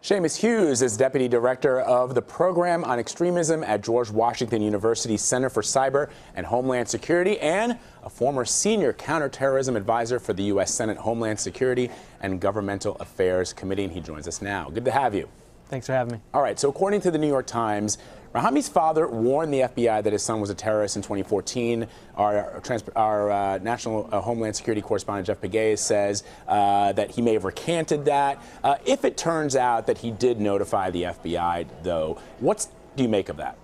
Seamus Hughes is Deputy Director of the Program on Extremism at George Washington University's Center for Cyber and Homeland Security and a former senior counterterrorism advisor for the U.S. Senate Homeland Security and Governmental Affairs Committee. And he joins us now. Good to have you. Thanks for having me. All right. So according to the New York Times, Rahami's father warned the FBI that his son was a terrorist in 2014. Our National Homeland Security correspondent Jeff Pegues says that he may have recanted that. If it turns out that he did notify the FBI, though, what do you make of that?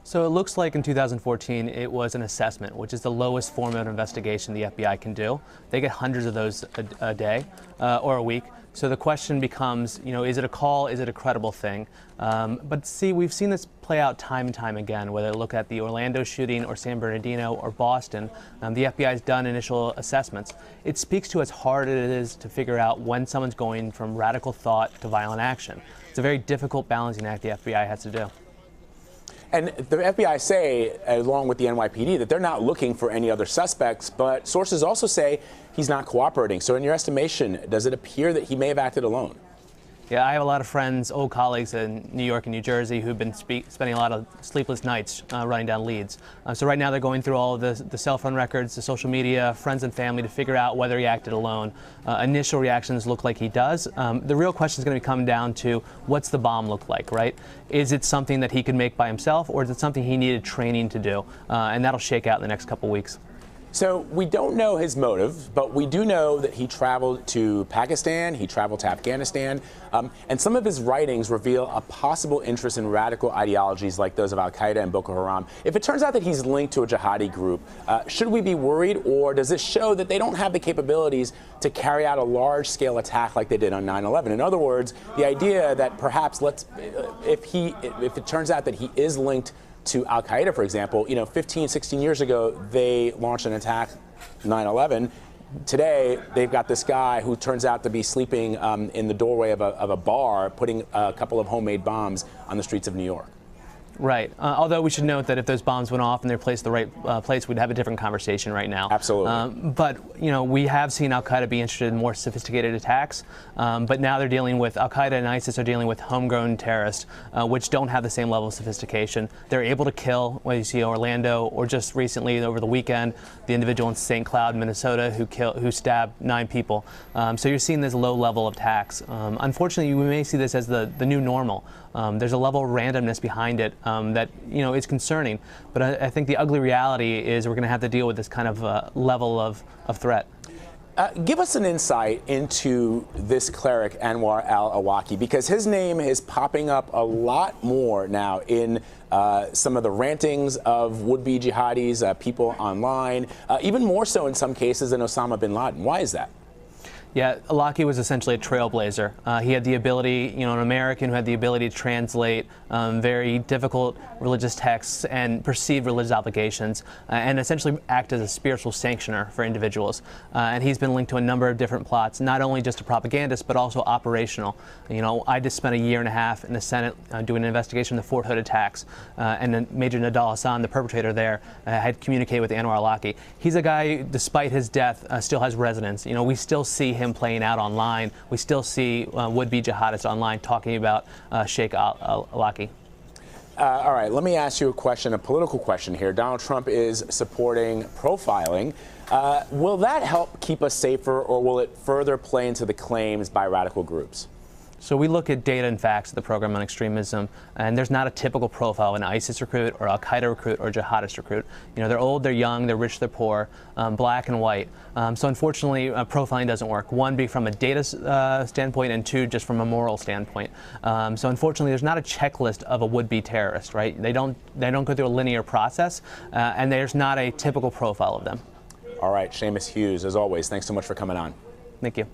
So it looks like in 2014 it was an assessment, which is the lowest form of investigation the FBI can do. They get hundreds of those a day or a week. So the question becomes, is it a call? Is it a credible thing? But see, we've seen this play out time and time again, whether look at the Orlando shooting or San Bernardino or Boston. The FBI has done initial assessments. It speaks to how hard it is to figure out when someone's going from radical thought to violent action. It's a very difficult balancing act the FBI has to do. And the FBI say, along with the NYPD, that they're not looking for any other suspects, but sources also say he's not cooperating. So in your estimation, does it appear that he may have acted alone? Yeah, I have a lot of friends, old colleagues in New York and New Jersey who've been spending a lot of sleepless nights running down leads. So right now they're going through all of the cell phone records, the social media, friends and family to figure out whether he acted alone. Initial reactions look like he does. The real question is going to come down to what's the bomb look like, right? Is it something that he could make by himself, or is it something he needed training to do? And that'll shake out in the next couple weeks. So we don't know his motive, but we do know that he traveled to Pakistan, he traveled to Afghanistan, and some of his writings reveal a possible interest in radical ideologies like those of Al-Qaeda and Boko Haram. If it turns out that he's linked to a jihadi group, should we be worried, or does this show that they don't have the capabilities to carry out a large-scale attack like they did on 9/11? In other words, the idea that perhaps if it turns out that he is linked to Al-Qaeda, for example, 15, 16 years ago, they launched an attack, 9/11. Today, they've got this guy who turns out to be sleeping in the doorway of a bar, putting a couple of homemade bombs on the streets of New York. Right. Although we should note that if those bombs went off and they're placed the right place, we'd have a different conversation right now. Absolutely. But, we have seen Al-Qaeda be interested in more sophisticated attacks. But now they're dealing with, Al-Qaeda and ISIS are dealing with homegrown terrorists, which don't have the same level of sophistication. They're able to kill, whether you see Orlando or just recently over the weekend, the individual in St. Cloud, Minnesota, who stabbed 9 people. So you're seeing this low level of attacks. Unfortunately, we may see this as the new normal. There's a level of randomness behind it that is concerning, but I think the ugly reality is we're going to have to deal with this kind of level of threat. Give us an insight into this cleric, Anwar al-Awlaki, because his name is popping up a lot more now in some of the rantings of would-be jihadis, people online, even more so in some cases than Osama bin Laden. Why is that? Yeah, Awlaki was essentially a trailblazer. He had the ability, an American who had the ability to translate very difficult religious texts and perceived religious obligations and essentially act as a spiritual sanctioner for individuals. And he's been linked to a number of different plots, not only just a propagandist, but also operational. I just spent a year and a half in the Senate doing an investigation of the Fort Hood attacks, and then Major Nadal Hassan, the perpetrator there, had communicated with Anwar al-Awlaki. He's a guy, despite his death, still has resonance. We still see him playing out online. We still see would-be jihadists online talking about Sheikh al-Awlaki. All right, let me ask you a question, a political question here. Donald Trump is supporting profiling. Will that help keep us safer, or will it further play into the claims by radical groups? So we look at data and facts of the program on extremism, and there's not a typical profile of an ISIS recruit or Al-Qaeda recruit or jihadist recruit. They're old, they're young, they're rich, they're poor, black and white. So unfortunately, profiling doesn't work. One, from a data standpoint, and two, just from a moral standpoint. So unfortunately, there's not a checklist of a would-be terrorist, right? They don't go through a linear process, and there's not a typical profile of them. All right, Seamus Hughes, as always, thanks so much for coming on. Thank you.